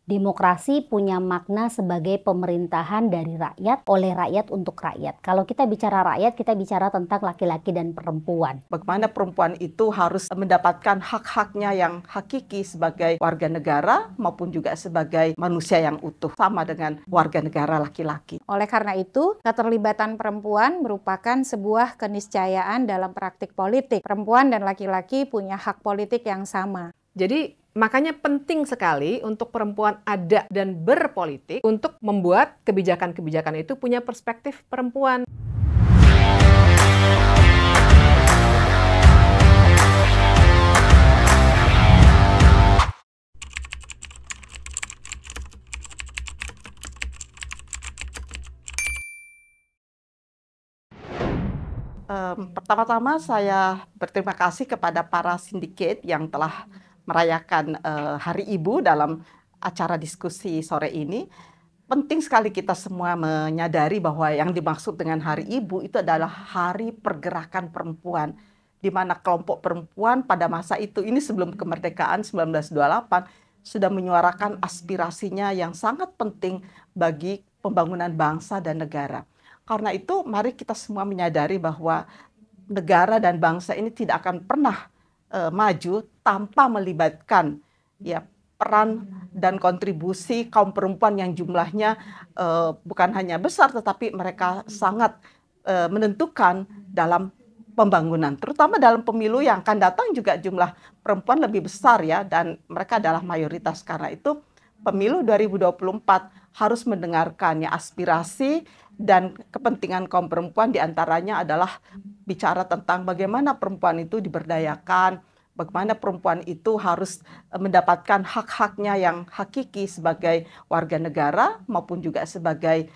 Demokrasi punya makna sebagai pemerintahan dari rakyat, oleh rakyat untuk rakyat. Kalau kita bicara rakyat, kita bicara tentang laki-laki dan perempuan. Bagaimana perempuan itu harus mendapatkan hak-haknya yang hakiki sebagai warga negara maupun juga sebagai manusia yang utuh, sama dengan warga negara laki-laki. Oleh karena itu, keterlibatan perempuan merupakan sebuah keniscayaan dalam praktik politik. Perempuan dan laki-laki punya hak politik yang sama. Jadi makanya penting sekali untuk perempuan ada dan berpolitik untuk membuat kebijakan-kebijakan itu punya perspektif perempuan. Pertama-tama saya berterima kasih kepada para sindiket yang telah merayakan Hari Ibu dalam acara diskusi sore ini. Penting sekali kita semua menyadari bahwa yang dimaksud dengan Hari Ibu itu adalah hari pergerakan perempuan, di mana kelompok perempuan pada masa itu, ini sebelum kemerdekaan 1928, sudah menyuarakan aspirasinya yang sangat penting bagi pembangunan bangsa dan negara. Karena itu, mari kita semua menyadari bahwa negara dan bangsa ini tidak akan pernah maju tanpa melibatkan peran dan kontribusi kaum perempuan yang jumlahnya bukan hanya besar, tetapi mereka sangat menentukan dalam pembangunan. Terutama dalam pemilu yang akan datang juga jumlah perempuan lebih besar dan mereka adalah mayoritas. Karena itu pemilu 2024 harus mendengarkan aspirasi dan kepentingan kaum perempuan, diantaranya adalah bicara tentang bagaimana perempuan itu diberdayakan, bagaimana perempuan itu harus mendapatkan hak-haknya yang hakiki sebagai warga negara maupun juga sebagai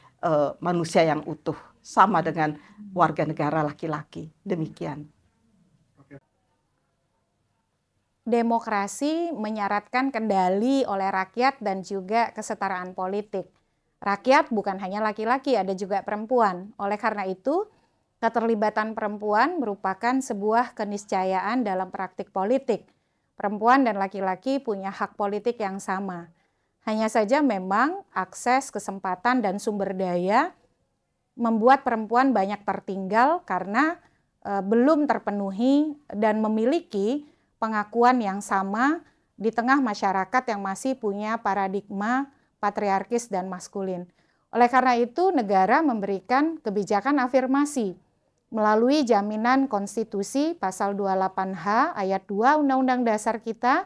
manusia yang utuh, sama dengan warga negara laki-laki. Demikian. Demokrasi menyaratkan kendali oleh rakyat dan juga kesetaraan politik. Rakyat bukan hanya laki-laki, ada juga perempuan. Oleh karena itu, keterlibatan perempuan merupakan sebuah keniscayaan dalam praktik politik. Perempuan dan laki-laki punya hak politik yang sama. Hanya saja memang akses, kesempatan, dan sumber daya membuat perempuan banyak tertinggal karena belum terpenuhi dan memiliki pengakuan yang sama di tengah masyarakat yang masih punya paradigma patriarkis dan maskulin. Oleh karena itu, negara memberikan kebijakan afirmasi melalui jaminan konstitusi pasal 28H ayat 2 Undang-Undang Dasar kita,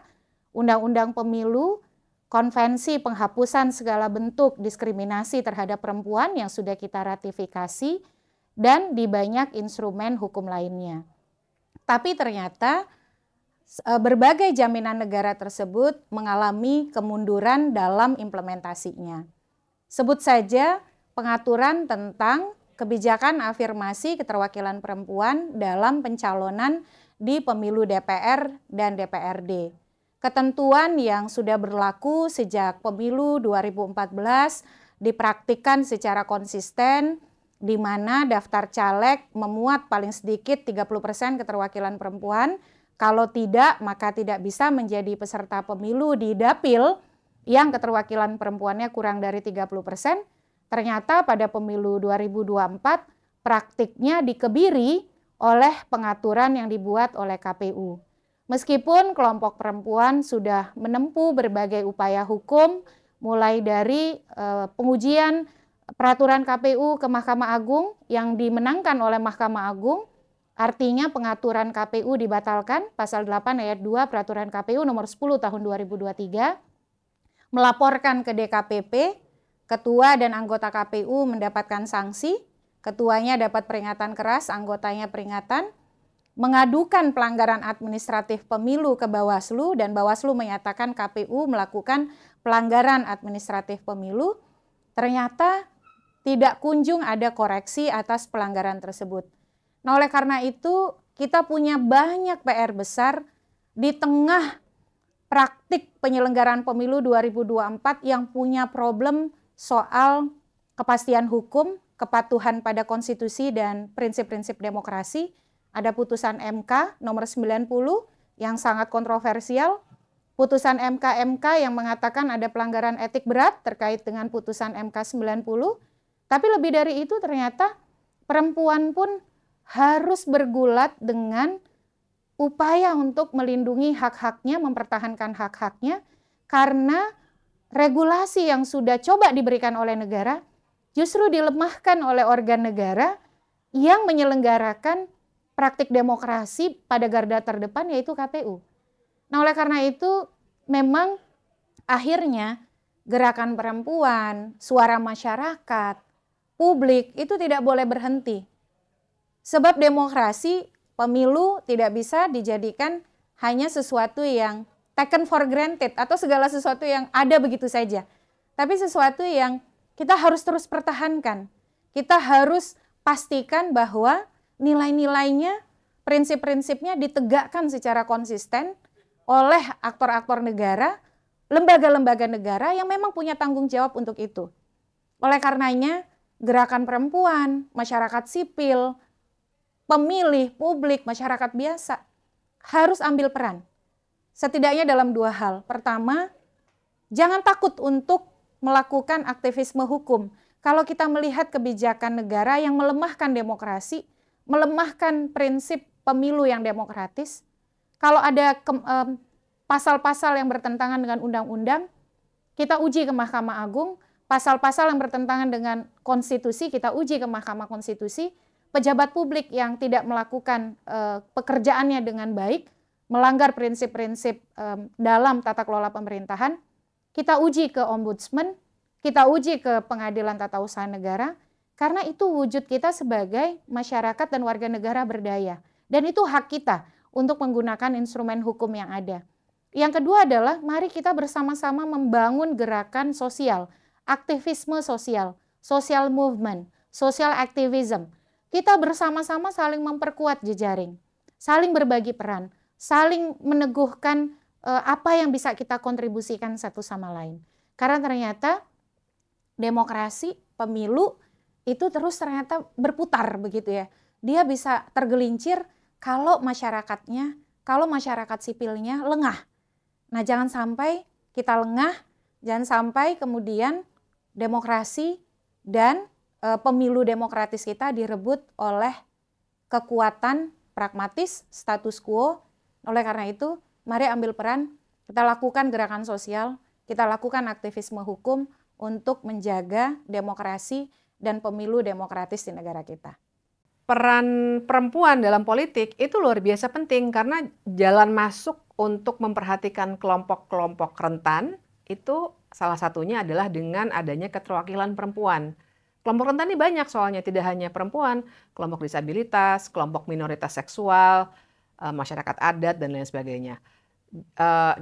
Undang-Undang Pemilu, Konvensi Penghapusan Segala Bentuk Diskriminasi Terhadap Perempuan yang sudah kita ratifikasi, dan di banyak instrumen hukum lainnya. Tapi ternyata berbagai jaminan negara tersebut mengalami kemunduran dalam implementasinya. Sebut saja pengaturan tentang kebijakan afirmasi keterwakilan perempuan dalam pencalonan di pemilu DPR dan DPRD. Ketentuan yang sudah berlaku sejak pemilu 2014 dipraktikkan secara konsisten, di mana daftar caleg memuat paling sedikit 30% keterwakilan perempuan. Kalau tidak, maka tidak bisa menjadi peserta pemilu di dapil yang keterwakilan perempuannya kurang dari 30%. Ternyata pada pemilu 2024 praktiknya dikebiri oleh pengaturan yang dibuat oleh KPU. Meskipun kelompok perempuan sudah menempuh berbagai upaya hukum, mulai dari pengujian peraturan KPU ke Mahkamah Agung yang dimenangkan oleh Mahkamah Agung, artinya pengaturan KPU dibatalkan, pasal 8 ayat 2 peraturan KPU nomor 10 tahun 2023, melaporkan ke DKPP, ketua dan anggota KPU mendapatkan sanksi, ketuanya dapat peringatan keras, anggotanya peringatan, mengadukan pelanggaran administratif pemilu ke Bawaslu, dan Bawaslu menyatakan KPU melakukan pelanggaran administratif pemilu. Ternyata tidak kunjung ada koreksi atas pelanggaran tersebut. Nah, oleh karena itu kita punya banyak PR besar di tengah praktik penyelenggaraan pemilu 2024 yang punya problem soal kepastian hukum, kepatuhan pada konstitusi dan prinsip-prinsip demokrasi. Ada putusan MK nomor 90 yang sangat kontroversial putusan MK yang mengatakan ada pelanggaran etik berat terkait dengan putusan MK 90. Tapi lebih dari itu ternyata perempuan pun harus bergulat dengan upaya untuk melindungi hak-haknya, mempertahankan hak-haknya, karena regulasi yang sudah coba diberikan oleh negara justru dilemahkan oleh organ negara yang menyelenggarakan praktik demokrasi pada garda terdepan, yaitu KPU. Nah, oleh karena itu memang akhirnya gerakan perempuan, suara masyarakat, publik itu tidak boleh berhenti. Sebab demokrasi, pemilu tidak bisa dijadikan hanya sesuatu yang taken for granted atau segala sesuatu yang ada begitu saja. Tapi sesuatu yang kita harus terus pertahankan. Kita harus pastikan bahwa nilai-nilainya, prinsip-prinsipnya ditegakkan secara konsisten oleh aktor-aktor negara, lembaga-lembaga negara yang memang punya tanggung jawab untuk itu. Oleh karenanya, gerakan perempuan, masyarakat sipil, pemilih, publik, masyarakat biasa harus ambil peran. Setidaknya dalam dua hal. Pertama, jangan takut untuk melakukan aktivisme hukum. Kalau kita melihat kebijakan negara yang melemahkan demokrasi, melemahkan prinsip pemilu yang demokratis, kalau ada pasal-pasal yang bertentangan dengan undang-undang, kita uji ke Mahkamah Agung. Pasal-pasal yang bertentangan dengan konstitusi, kita uji ke Mahkamah Konstitusi. Pejabat publik yang tidak melakukan pekerjaannya dengan baik, melanggar prinsip-prinsip dalam tata kelola pemerintahan, kita uji ke Ombudsman, kita uji ke Pengadilan Tata Usaha Negara, karena itu wujud kita sebagai masyarakat dan warga negara berdaya. Dan itu hak kita untuk menggunakan instrumen hukum yang ada. Yang kedua adalah mari kita bersama-sama membangun gerakan sosial, aktivisme sosial, social movement, social activism. Kita bersama-sama saling memperkuat jejaring, saling berbagi peran, saling meneguhkan apa yang bisa kita kontribusikan satu sama lain. Karena ternyata demokrasi, pemilu itu terus ternyata berputar begitu ya. Dia bisa tergelincir kalau masyarakatnya, kalau masyarakat sipilnya lengah. Nah, jangan sampai kita lengah, jangan sampai kemudian demokrasi dan pemilu demokratis kita direbut oleh kekuatan pragmatis, status quo. Oleh karena itu, mari ambil peran, kita lakukan gerakan sosial, kita lakukan aktivisme hukum untuk menjaga demokrasi dan pemilu demokratis di negara kita. Peran perempuan dalam politik itu luar biasa penting karena jalan masuk untuk memperhatikan kelompok-kelompok rentan itu salah satunya adalah dengan adanya keterwakilan perempuan. Kelompok rentan ini banyak soalnya, tidak hanya perempuan, kelompok disabilitas, kelompok minoritas seksual, masyarakat adat, dan lain sebagainya.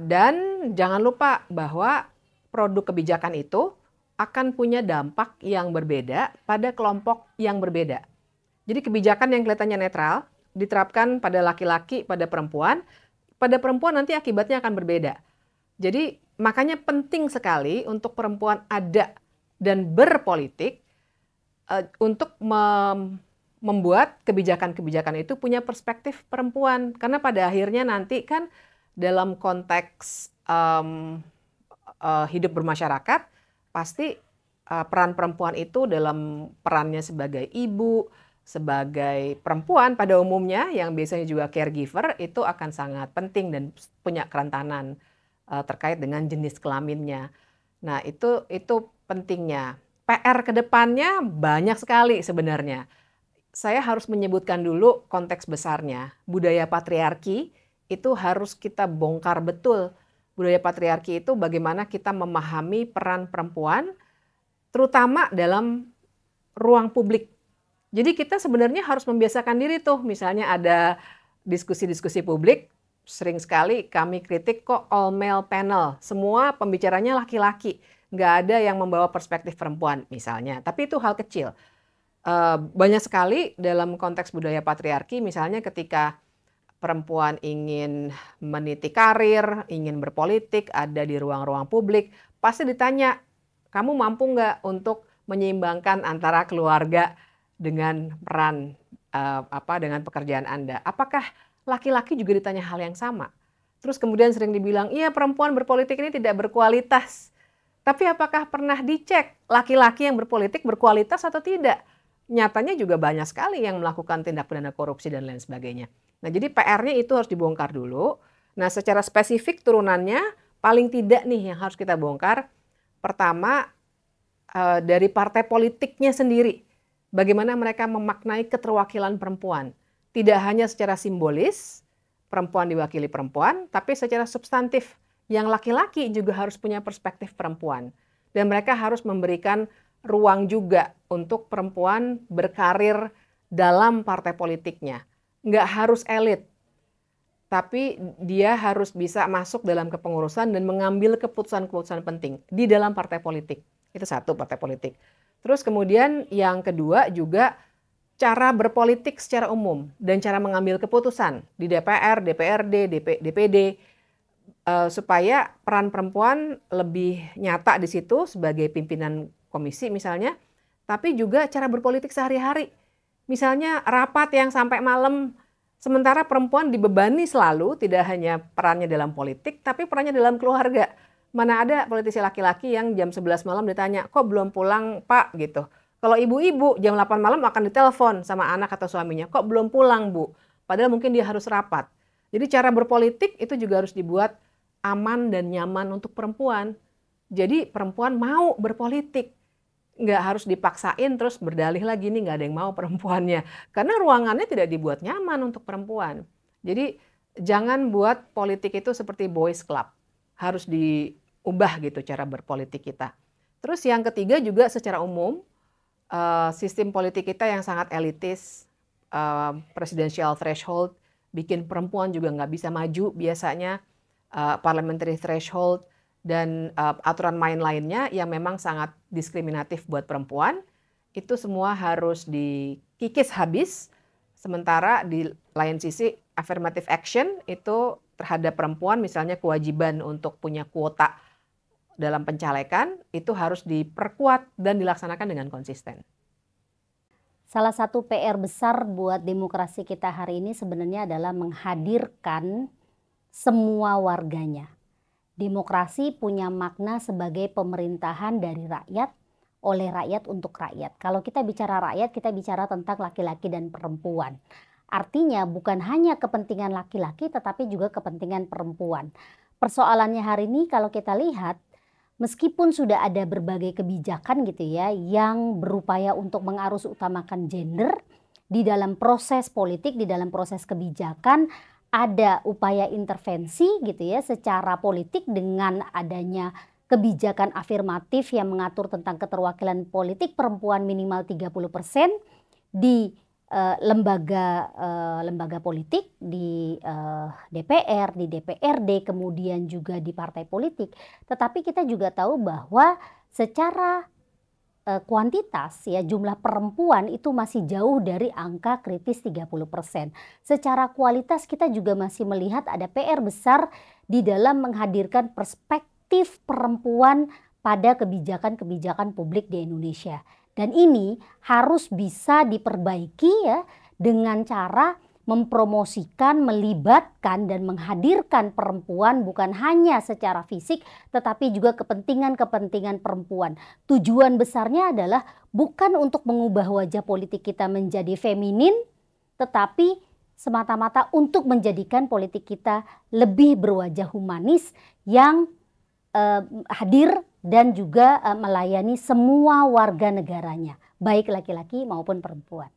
Dan jangan lupa bahwa produk kebijakan itu akan punya dampak yang berbeda pada kelompok yang berbeda. Jadi kebijakan yang kelihatannya netral diterapkan pada laki-laki, pada perempuan nanti akibatnya akan berbeda. Jadi makanya penting sekali untuk perempuan ada dan berpolitik untuk membuat kebijakan-kebijakan itu punya perspektif perempuan. Karena pada akhirnya nanti kan dalam konteks hidup bermasyarakat, pasti peran perempuan itu dalam perannya sebagai ibu, sebagai perempuan pada umumnya yang biasanya juga caregiver itu akan sangat penting dan punya kerentanan terkait dengan jenis kelaminnya. Nah, itu pentingnya. PR ke depannya banyak sekali sebenarnya. Saya harus menyebutkan dulu konteks besarnya. Budaya patriarki itu harus kita bongkar betul. Budaya patriarki itu bagaimana kita memahami peran perempuan terutama dalam ruang publik. Jadi kita sebenarnya harus membiasakan diri tuh, misalnya ada diskusi-diskusi publik, sering sekali kami kritik kok all male panel, semua pembicaranya laki-laki, nggak ada yang membawa perspektif perempuan misalnya, tapi itu hal kecil. Banyak sekali dalam konteks budaya patriarki, misalnya ketika perempuan ingin meniti karir, ingin berpolitik, ada di ruang-ruang publik, pasti ditanya, kamu mampu nggak untuk menyeimbangkan antara keluarga dengan peran dengan pekerjaan Anda. Apakah laki-laki juga ditanya hal yang sama? Terus kemudian sering dibilang, iya perempuan berpolitik ini tidak berkualitas. Tapi apakah pernah dicek laki-laki yang berpolitik berkualitas atau tidak? Nyatanya juga banyak sekali yang melakukan tindak pidana korupsi dan lain sebagainya. Nah, jadi PR-nya itu harus dibongkar dulu. Nah, secara spesifik turunannya paling tidak nih yang harus kita bongkar. Pertama, dari partai politiknya sendiri. Bagaimana mereka memaknai keterwakilan perempuan. Tidak hanya secara simbolis, perempuan diwakili perempuan, tapi secara substantif. Yang laki-laki juga harus punya perspektif perempuan. Dan mereka harus memberikan ruang juga untuk perempuan berkarir dalam partai politiknya. Nggak harus elit, tapi dia harus bisa masuk dalam kepengurusan dan mengambil keputusan-keputusan penting di dalam partai politik. Itu satu, partai politik. Terus kemudian yang kedua juga cara berpolitik secara umum dan cara mengambil keputusan di DPR, DPRD, DPD, supaya peran perempuan lebih nyata di situ sebagai pimpinan komisi misalnya, tapi juga cara berpolitik sehari-hari. Misalnya rapat yang sampai malam, sementara perempuan dibebani selalu tidak hanya perannya dalam politik, tapi perannya dalam keluarga. Mana ada politisi laki-laki yang jam 11 malam ditanya, kok belum pulang Pak gitu. Kalau ibu-ibu jam 8 malam akan ditelepon sama anak atau suaminya, kok belum pulang Bu? Padahal mungkin dia harus rapat. Jadi cara berpolitik itu juga harus dibuat aman dan nyaman untuk perempuan. Jadi perempuan mau berpolitik. Nggak harus dipaksain terus berdalih lagi nih nggak ada yang mau perempuannya. Karena ruangannya tidak dibuat nyaman untuk perempuan. Jadi jangan buat politik itu seperti boys club. Harus diubah gitu cara berpolitik kita. Terus yang ketiga juga secara umum, sistem politik kita yang sangat elitis, presidential threshold, bikin perempuan juga nggak bisa maju biasanya, parliamentary threshold, dan aturan main lainnya yang memang sangat diskriminatif buat perempuan, itu semua harus dikikis habis. Sementara di lain sisi affirmative action itu terhadap perempuan, misalnya kewajiban untuk punya kuota dalam pencalekan, itu harus diperkuat dan dilaksanakan dengan konsisten. Salah satu PR besar buat demokrasi kita hari ini sebenarnya adalah menghadirkan semua warganya. Demokrasi punya makna sebagai pemerintahan dari rakyat, oleh rakyat untuk rakyat. Kalau kita bicara rakyat, kita bicara tentang laki-laki dan perempuan. Artinya bukan hanya kepentingan laki-laki tetapi juga kepentingan perempuan. Persoalannya hari ini kalau kita lihat, meskipun sudah ada berbagai kebijakan gitu ya yang berupaya untuk mengarus utamakan gender di dalam proses politik, di dalam proses kebijakan, ada upaya intervensi gitu ya secara politik dengan adanya kebijakan afirmatif yang mengatur tentang keterwakilan politik perempuan minimal 30% di lembaga politik, di DPR, di DPRD, kemudian juga di partai politik. Tetapi kita juga tahu bahwa secara kuantitas ya jumlah perempuan itu masih jauh dari angka kritis 30%. Secara kualitas kita juga masih melihat ada PR besar di dalam menghadirkan perspektif perempuan pada kebijakan-kebijakan publik di Indonesia. Dan ini harus bisa diperbaiki ya dengan cara mempromosikan, melibatkan dan menghadirkan perempuan bukan hanya secara fisik tetapi juga kepentingan-kepentingan perempuan. Tujuan besarnya adalah bukan untuk mengubah wajah politik kita menjadi feminin tetapi semata-mata untuk menjadikan politik kita lebih berwajah humanis yang hadir dan juga melayani semua warga negaranya, baik laki-laki maupun perempuan.